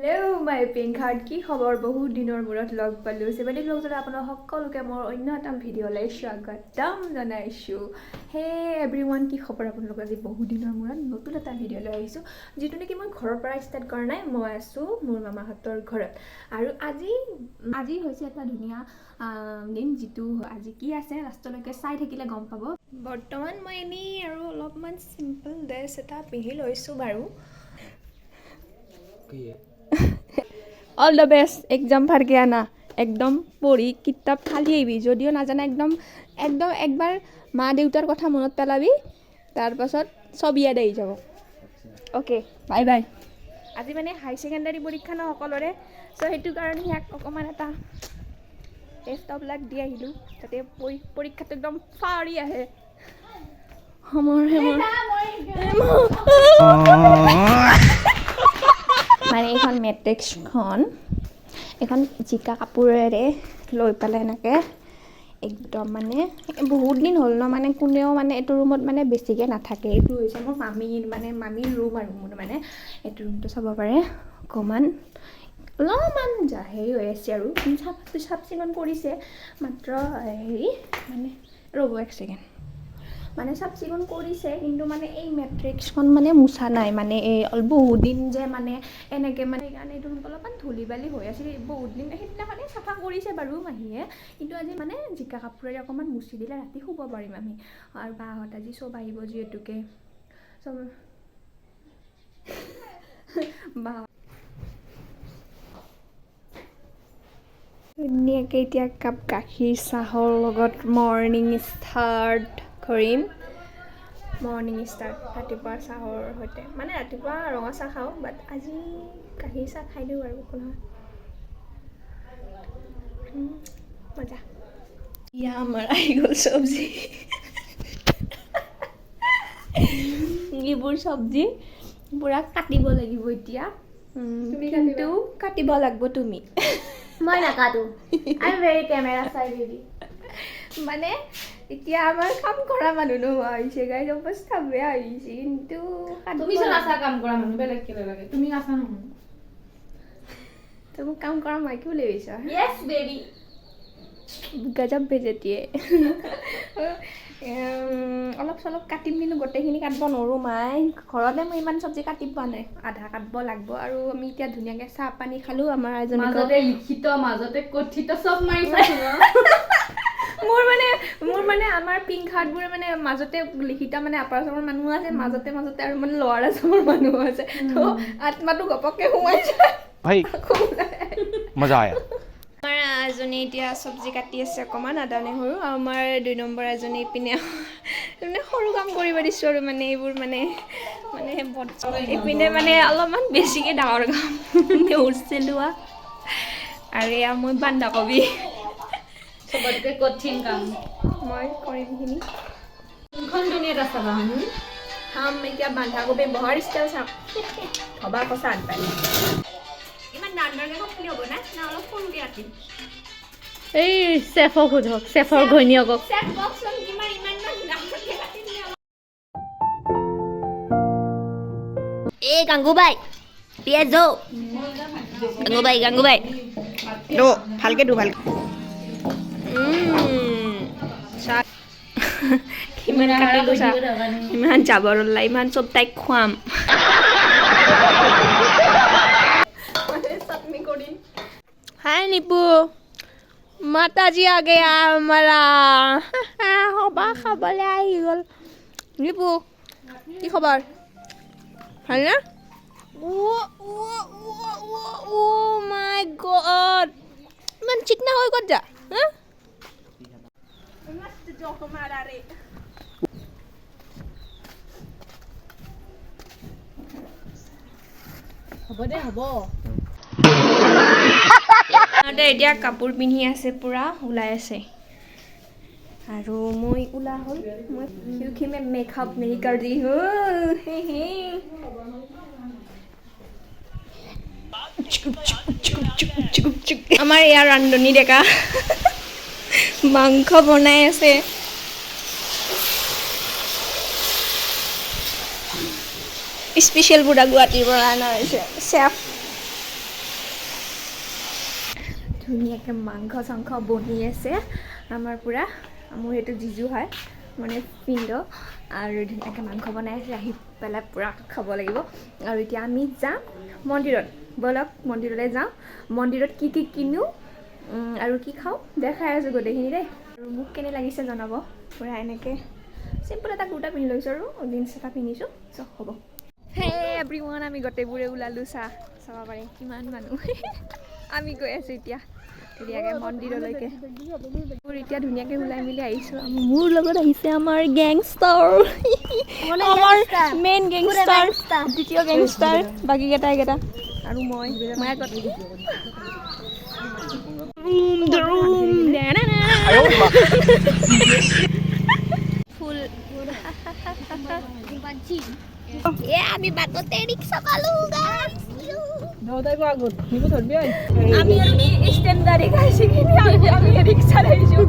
Hello' মাই pink heart কি খবৰ বহুত দিনৰ মূৰত লগ পালোঁ চেভেণ্টি ব্লগজত আপোনালোক সকলোকে মোৰ অন্য এটা ভিডিঅ'লৈ স্বাগতম জনাইছোঁ হে এভৰিৱান কি খবৰ আপোনালোক আজি বহুত দিনৰ মূৰত নতুন এটা ভিডিঅ'লৈ আহিছোঁ যিটো নেকি মই ঘৰৰ পৰা ষ্টাৰ্ট কৰা নাই মই আছোঁ মোৰ মামাহঁতৰ ঘৰত আৰু আজি হৈছে এটা ধুনীয়া দিন যিটো আজি কি আছে লাষ্টলৈকে চাই থাকিলে গম পাব বৰ্তমান মই এনেই আৰু অলপমান চিম্পল ড্ৰেছ এটা পিন্ধি লৈছোঁ বাৰু অল দ্য বেষ্ট এক্সাম ভালকে আনা একদম পঢ়ি কিতাপ ফালি আহিবি যদিও নাজানা একদম একবাৰ মা দেউতাৰ কথা মনত পেলাবি তাৰপাছত চব ইয়াত আহি যাব অ'কে বাই বাই আজি মানে হাই ছেকেণ্ডাৰী পৰীক্ষা ন সকলোৰে চ' সেইটো কাৰণে ইয়াক অকণমান এটা টেষ্টবিলাক দি আহিলোঁ যাতে পৰীক্ষাটো একদম ফাৰি আহে মানে এইখন মেট্ৰিক্সখন এইখন জিকা কাপোৰেৰে লৈ পেলাই এনেকৈ একদম মানে বহুত দিন হ'ল ন মানে কোনেও মানে এইটো ৰুমত মানে বেছিকৈ নাথাকে এইটো হৈছে মোৰ মামীৰ ৰুম আৰু মোৰ মানে এইটো ৰুমটো চাব পাৰে অকণমান অলপমান হেৰি হৈ আছে আৰু চাফ চিকুণ কৰিছে মাত্ৰ হেৰি মানে ৰ'ব এক ছেকেণ্ড মানে চাফ চিকুণ কৰিছে কিন্তু মানে এই মেট্ৰিক্সখন মানে মোচা নাই মানে এই বহুত দিন যে মানে এনেকৈ মানে সেইকাৰণে এইটো অলপমান ধূলি বালি হৈ আছিল বহুত দিন সেইদিনাখনে চাফা কৰিছে বাৰু মাহীয়ে কিন্তু আজি মানে জিকা কাপোৰেৰে অকণমান মুচি দিলে ৰাতি শুব পাৰিম আমি আৰু বাহঁত আজি চব আহিব যিহেতুকে চব বা ধুনীয়াকৈ এতিয়া কাপ গাখীৰ চাহৰ লগত মৰ্ণিং ষ্টাৰ্ট কৰিম ৰাতিপুৱা চাহৰ সৈতে মানে ৰাতিপুৱা ৰঙা চাহ খাওঁ বাট আজি গাখীৰ চাহ খাই দিওঁ আৰু একো নহয় মজা ইয়া আমাৰ আহি গ'ল চব্জি এইবোৰ চব্জি পূৰা কাটিব লাগিব এতিয়া কিন্তু কাটিব লাগিব তুমি মই নাকাটো আই এম ভেৰি কেমেৰা চাই বেবি মানে এতিয়া আমাৰ কাম কৰা মানুহ নোহোৱা হৈছে গাইজ অৱস্থা বেয়া হৈছে কিন্তু তুমি চোন আছা কাম কৰা মানুহ বেলেগ কেলে লাগে তুমি আছা নহয় তুমি কাম কৰা মাইকী বুলি ভাবিছা ইয়েছ বেবি গজব বেজেতিয়ে অলপ চলপ কাটিম কিন্তু গোটেইখিনি কাটিব নোৱাৰোঁ মাই ঘৰতে মই ইমান চব্জি কাটি পোৱা নাই আধা কাটিব লাগিব আৰু আমি এতিয়া ধুনীয়াকৈ চাহ পানী খালোঁ আমাৰ এজনী মাজতে লিখিত মাজতে কথিত চব মাৰিছা মোৰ মানে আমাৰ পিংক হাৰ্টবোৰে মানে মাজতে লিখিত মানে আপাৰ আচামৰ মানুহ আছে মাজতে আৰু মানে লৱাৰ আচামৰ মানুহ আছে তো আত্মাটো ঘপককৈ সোমাই যায় ভাই মজা আয়া আমাৰ এজনী এতিয়া চব্জি কাটি আছে অকণমান আদা নহৰু আৰু আমাৰ 2 নম্বৰ এজনী ইপিনে মানে সৰু কাম কৰিব দিছোঁ আৰু মানে এইবোৰ মানে ইপিনে মানে অলপমান বেছিকৈ ডাঙৰ কাম নেওৰ চিলোৱা আৰু এয়া মই বন্ধাকবি চবতকৈ কঠিন কাম মই কৰিম সেইখিনি কোনখন দুনিয়াত আছা বাহনী খাম এতিয়া বন্ধাকবি বহাৰ ষ্টাইল চাম ভবা কচা আনপাই ইমান ডাঙৰকৈ কাটিলে হ'ব না অলপ সৰুকৈ কাটিম এই চেফক সোধক চেফৰ ঘৈণীয়েকক ए गंगूबाई पियाज दो गंगूबाई दो ভালকে দো ভালকে কিমান কাটিলোঁ চা ইমান জাবৰলা ইমান চব তাইক খুৱাম চাটনি কৰিম হাই নিপু মাতাজি আ গয়া আমাৰা হবা খাবলৈ আহি গ'ল নিপু কি খবৰ ভালনে অ' মাই গড ইমান চিকনা হৈ ক'ত যা হ'ব দে হ'ব এতিয়া কাপোৰ পিন্ধি আছে পূৰা ওলাই আছে আৰু মই ওলা হ'ল মই क्योंकि मैं मेकअप नहीं कर रही हूँ আমাৰ ইয়াৰ ৰান্ধনী ডেকা মাংস বনাই আছে স্পেচিয়েল বুঢ়া গুৱাহাটীৰ পৰা অনা হৈছে চেফ ধুনীয়াকৈ মাংস চাংস বনি আছে আমাৰ পূৰা। মোৰ সেইটো জিজু হয় মানে পিণ্ড, আৰু ধুনীয়াকৈ মাংস বনাই আছে, আহি পেলাই পূৰা খাব লাগিব। আৰু এতিয়া আমি যাম মন্দিৰত, ব'লক মন্দিৰলৈ যাওঁ। মন্দিৰত কি কি কিনো আৰু কি খাওঁ দেখাই আছোঁ গোটেইখিনি দেই। আৰু মোক কেনে লাগিছে জনাব। পূৰা এনেকৈ চিম্পল এটা কুৰ্তা পিন্ধি লৈছোঁ আৰু জিন্স এটা পিন্ধিছোঁ, চ' হ'ব। হে এভৰিৱান, আমি গোটেইবোৰে ওলালোঁ, চাব পাৰি কিমান মানুহ। আমি গৈ আছোঁ এতিয়া ধুনীয়াকৈ মন্দিৰলৈকে। মোৰ এতিয়া ধুনীয়াকৈ ওলাই মেলি আহিছোঁ। মোৰ লগত আহিছে আমাৰ গেংষ্টাৰ, আমাৰ মেইন গেংষ্টাৰ, দ্বিতীয় গেংষ্টাৰ, বাকীকেইটা আৰু মই আগত। ফুল আমি বাটতে ৰিক্সা পালোঁ গাইছ। আমি আৰু ষ্টেণ্ডাৰী খাইছোঁ, আমি ৰিক্সাত আহিছোঁ।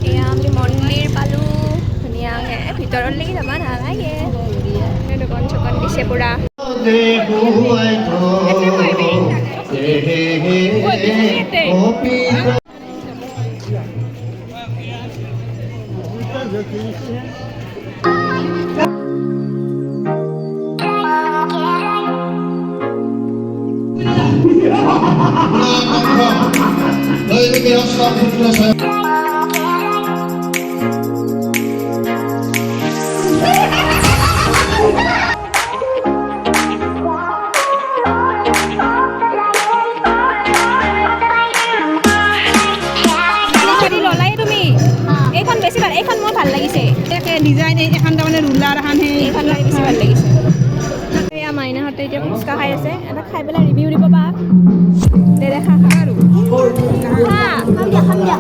এয়া আমি মন্দিৰ পালোঁ ধুনীয়াকৈ, ভিতৰলৈকে যাব নালাগে, দোকান চোকান দিছে পূৰা। এইখন বেছি ভাল, এইখন মোৰ ভাল লাগিছে। ডিজাইন এখন তাৰমানে ৰুলাৰ এখন এইখন বেছি ভাল লাগিছে। এয়া মাইনাহঁতে এতিয়া ফুচকা খাই আছে, এটা খাই পেলাই ৰিভিউ দিব পা। দে দেখা খা আৰু খাম দিয়া।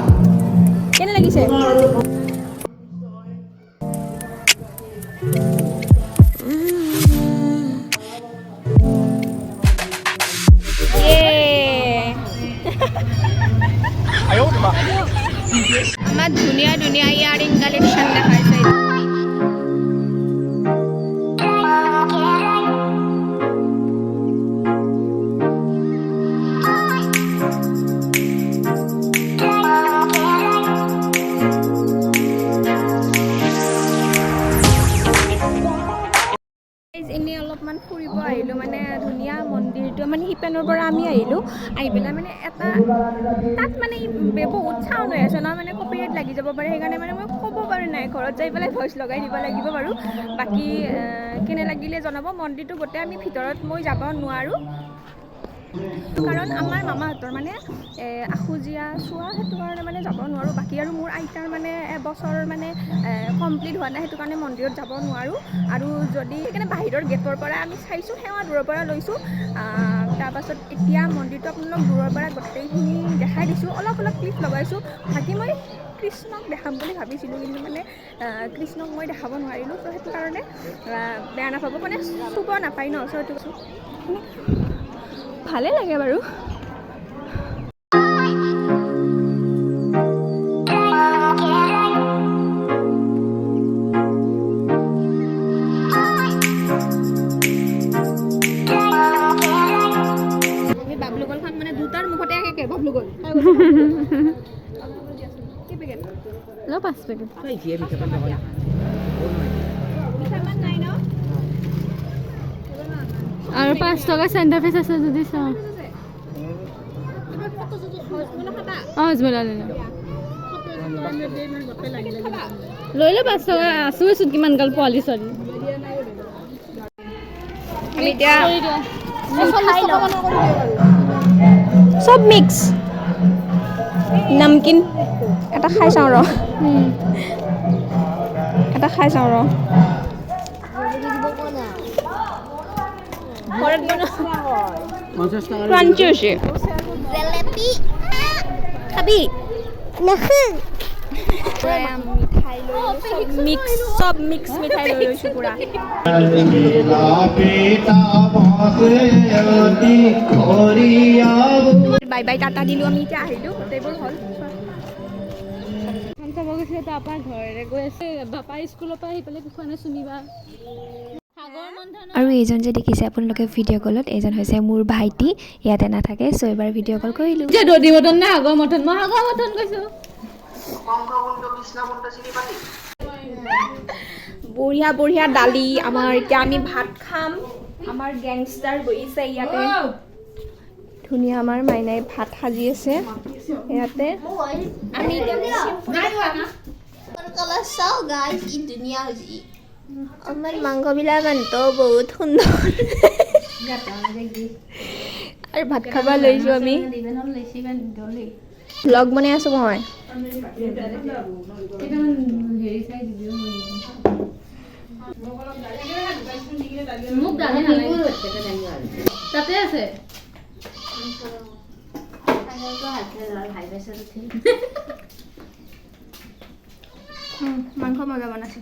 কেনে লাগিছে? আমাৰ ধুনীয়া ধুনীয়া ইয়াৰিং কালেকশ্যন দেখাইছে। এনেই অলপমান ফুৰিব আহিলোঁ, মানে ধুনীয়া মন্দিৰটো, মানে সিপানৰ পৰা আমি আহিলোঁ, আহি পেলাই মানে এটা তাত মানে বহুত চাউণ্ড হৈ আছে ন, মানে কপিৰাইট লাগি যাব পাৰে, সেইকাৰণে মানে মই ক'ব পৰা নাই। ঘৰত যাই পেলাই ভইচ লগাই দিব লাগিব বাৰু। বাকী কেনে লাগিলে জনাব। মন্দিৰটো গোটেই আমি ভিতৰত মই যাব নোৱাৰোঁ, কাৰণ আমাৰ মামাহঁতৰ মানে আখুজীয়া চোৱা, সেইটো কাৰণে মানে যাব নোৱাৰোঁ। বাকী আৰু মোৰ আইতাৰ মানে এবছৰ মানে কমপ্লিট হোৱা নাই, সেইটো কাৰণে মন্দিৰত যাব নোৱাৰোঁ। আৰু যদি সেইকাৰণে বাহিৰৰ গেটৰ পৰা আমি চাইছোঁ, সেৱা দূৰৰ পৰা লৈছোঁ। তাৰপাছত এতিয়া মন্দিৰটো আপোনালোক দূৰৰ পৰা গোটেইখিনি দেখাই দিছোঁ, অলপ ক্লিপ লগাইছোঁ। বাকী মই কৃষ্ণক দেখাম বুলি ভাবিছিলোঁ, কিন্তু মানে কৃষ্ণক মই দেখাব নোৱাৰিলোঁ, ত' সেইটো কাৰণে বেয়া নাপাব, মানে চুব নাপায় ন, চ' সেইটো ভালে লাগে বাৰু। বাবলুগল খাম, মানে দুটাৰ মুখতে একে বাবলুগল। কি পেকেট? 5 পেকেট। আৰু 5 টকা চেণ্টাৰ ফিছ আছে যদি চাওঁ। হজমলা লৈ ল 5 টকা আছোচোন, কিমান গাল পোৱালি ছোৱালী। এতিয়া চব মিক্স নামকিন এটা খাই চাওঁ ৰ, ক্ৰাঞ্চি হৈছে। জেলেপি খাবি নাখাওঁ। চব মিক্স মিঠাই লৈ লৈছোঁ পুৰা। বাই বাই টাটা দিলোঁ, আমি এতিয়া আহিলোঁ, গোটেইবোৰ হ'ল। চাব গৈছিলে, তাৰপৰা ঘৰৰে গৈ আছে, বাপা স্কুলৰ পৰা আহি পেলাই খোৱা নাই চুমিবা আৰু এইজন যে দেখিছে আপোনালোকে ভিডিঅ' কলত এইজন হৈছে মোৰ ভাইটি ইয়াতে নাথাকে চ' এবাৰ ভিডিঅ' কল কৰিলোঁ যে দধি মটন নে আগৰ মটন মই আগৰ মটন কৈছো বঢ়িয়া বঢ়িয়া দালি আমাৰ এতিয়া আমি ভাত খাম আমাৰ গেংষ্টাৰ বহিছে ইয়াতে ধুনীয়া আমাৰ মাইনাই ভাত সাজি আছে ইয়াতে আমি Kalau saw guys, in dunia ini. Aman mangga bilangan to বহুত সুন্দর আৰু ভাত খাব লৈছো আমি ব্লগ বনাই আছো মই মোক দালি নালাগে তাতে আছে মাংস মজা বনাইছে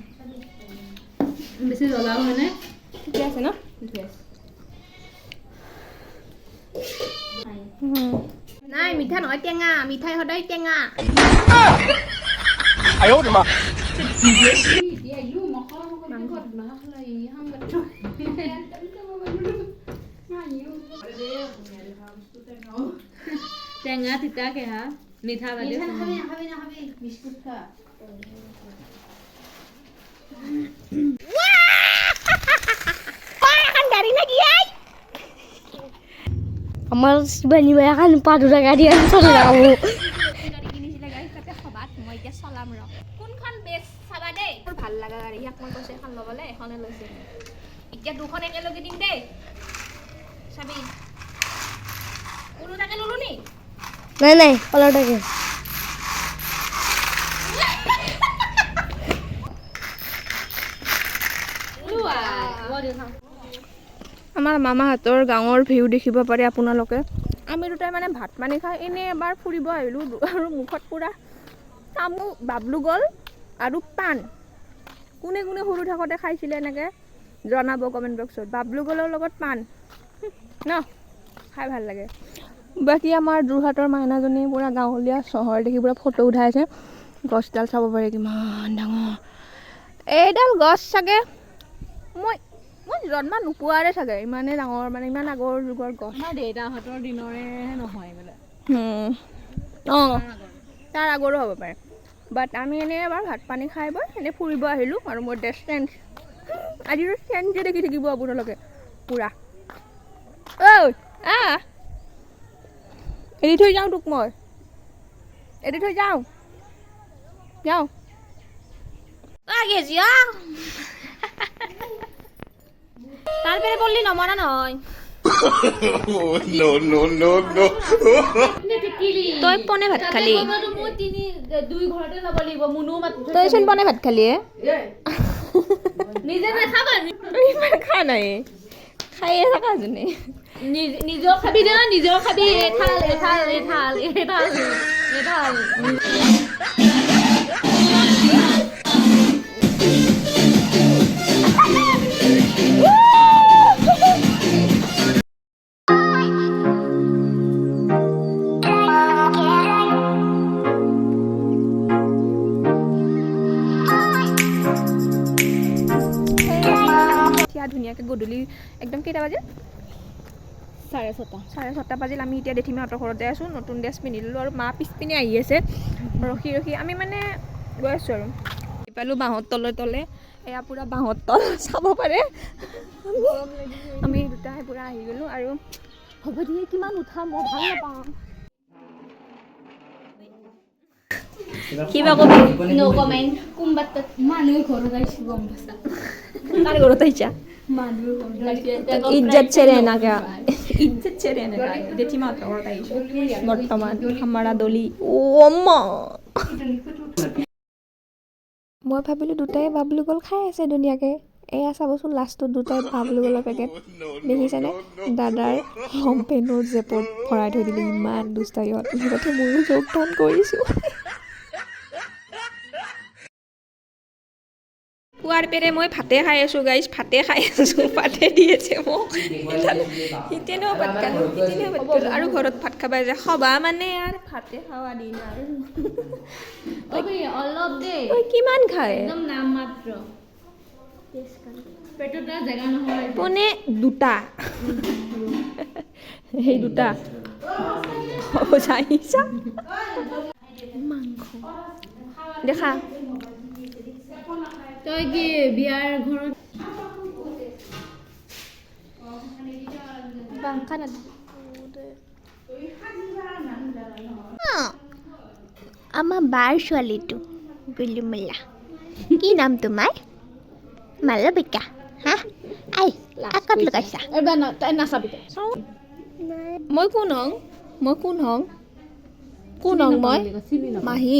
বেছি জ্বলাও হয়নে ঠিকে আছে ন নাই মিঠা নহয় টেঙা মিঠাই সদায় টেঙা 哎呦我的妈！ টেঙা তিতা কেহা মিঠা বাদে আমার বানি ভাই এখন 5 টাকা দিয়ে চলে যাবো গাড়ী কিনিছিলে গাড়ী তাতে সভাত মই এতিয়া চলাম ৰ কোনখন বেছ চাবা দেই মোৰ ভাল লগা গাড়ী ইয়াক মই কৈছোঁ এখন ল'বলৈ এখনে লৈছে এতিয়া দুখন একেলগে দিম দেই চাবি কোনোটাকে ল'লো নি নাই নাই 15 টাকা আমাৰ মামাহঁতৰ গাঁৱৰ ভিউ দেখিব পাৰে আপোনালোকে আমি দুটাই মানে ভাত পানী খাই এনেই এবাৰ ফুৰিব আহিলোঁ আৰু মুখত পূৰা তামো বাবলু গ'ল আৰু পাণ কোনে কোনে সৰু থাকোঁতে খাইছিলে এনেকৈ জনাব কমেণ্ট বক্সত বাবলু গলৰ লগত পাণ ন খাই ভাল লাগে বাকী আমাৰ যোৰহাটৰ মাইনাজনী পূৰা গাঁৱলীয়া চহৰ দেখি পূৰা ফটো উঠাইছে গছডাল চাব পাৰে কিমান ডাঙৰ এইডাল গছ চাগে মই জন্ম নোপোৱাৰে চাগে ইমানে ডাঙৰ মানে ইমান আগৰ যুগৰ গছ আমাৰ দেউতাহঁতৰ দিনৰে নহয় বোলে অঁ তাৰ আগৰো হ'ব পাৰে বাট আমি এনেই এবাৰ ভাত পানী খাই বৈ এনেই ফুৰিব আহিলোঁ আৰু মোৰ ড্ৰেছ চেঞ্জ আজিৰো চেঞ্জে দেখি থাকিব আপোনালোকে পূৰা ঐ এৰি থৈ যাওঁ তোক মই এৰি থৈ যাওঁ আগে জিয়া তাৰ পেৰে পল্লি নমৰা নহয় No no no no! তই পনে ভাত খালি মই তিনি দুই ঘৰতে যাব লাগিব মুনু তইচোন পনে ভাত খালি নিজে নাখাবা ইমান খা নাই খায়ে থাকা যোনে নিজৰ খাবি দে নিজৰ খাবি এঠাল ধুনীয়াকৈ গধূলি একদম কেইটা বাজে 6:30 বাজিল আমি এতিয়া দেথিমাহঁতৰ ঘৰতে আছোঁ নতুন ড্ৰেছ পিন্ধি ল'লোঁ আৰু মা পিছপিনে আহি আছে ৰখি আমি মানে গৈ আছোঁ আৰু পালোঁ বাঁহৰ তলে এয়া পূৰা বাঁহৰ তল চাব পাৰে আমি দুটাই পূৰা আহি গ'লোঁ আৰু হ'ব দিয়ে কিমান উঠা মই ভাল নাপাওঁ কিবা কবি নো কমেণ্ট কোনবাত মানুহ ঘৰত আহিছোঁ গম পাইছা কাৰ ঘৰত আহিছা इज्जत से रहना क्या देठीमाহঁতৰ ঘৰত আহিছোঁ বৰ্তমান হামাৰা দলি মই ভাবিলোঁ দুটাই বাবলু গল খাই আছে ধুনীয়াকৈ এয়া চাবচোন লাষ্টত দুটাই বাবলু গলৰ পেকেট দেখিছেনে দাদাৰ লংপেণ্টৰ জেপত ভৰাই থৈ দিলে ইমান দুষ্টাইত লগতে ময়ো যোগদান কৰিছোঁ পুৱাৰ পেৰে মই ভাতে খাই আছোঁ গাইজ ভাতে দি আছে মোক সিতেনেও ভাত খালোঁ আৰু ঘৰত ভাত খাব যায় সভা মানে আৰু ভাতে খাৱা দিন আৰু অলপ দেই কিমান খায় একদম নাম মাত্ৰ পেটত জেগা নহয় পোনে দুটা সেই দুটা বুজাইছা মাংস দেখা তই কি বিয়াৰ ঘৰত আমাৰ বাৰ ছোৱালীটো গুলুমুল্লা কি নাম তোমাৰ মালবিকা হা আই আকত লগাইছা এবাৰ তাই নাচাবি মই কোন হং মই মাহী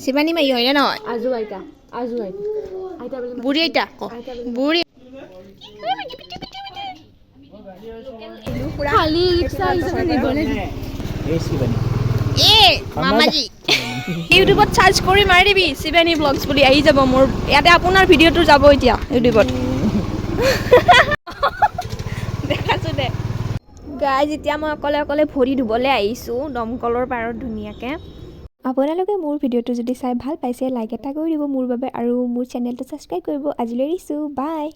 শিৱানী মাহী হয়নে নহয় আজু আইতা আইতা বুলি বুঢ়ী আইতা বুঢ়ী খালি ৰিক্সা হিচাপে নিবলে মামাজী ইউটিউবত চাৰ্চ কৰি মাৰি দিবি শিৱানী ব্লগছ বুলি আহি যাব মোৰ ইয়াতে আপোনাৰ ভিডিঅ'টো যাব এতিয়া ইউটিউবত দেখাছোঁ দে গাইজ এতিয়া মই অকলে ভৰি ধুবলৈ আহিছোঁ দমকলৰ পাৰত ধুনীয়াকৈ আপোনালোকে মোৰ ভিডিঅ'টো যদি চাই ভাল পাইছে লাইক এটা কৰি দিব মোৰ বাবে আৰু মোৰ চেনেলটো ছাবস্ক্ৰাইব কৰিব আজিলৈ এৰিছোঁ বাই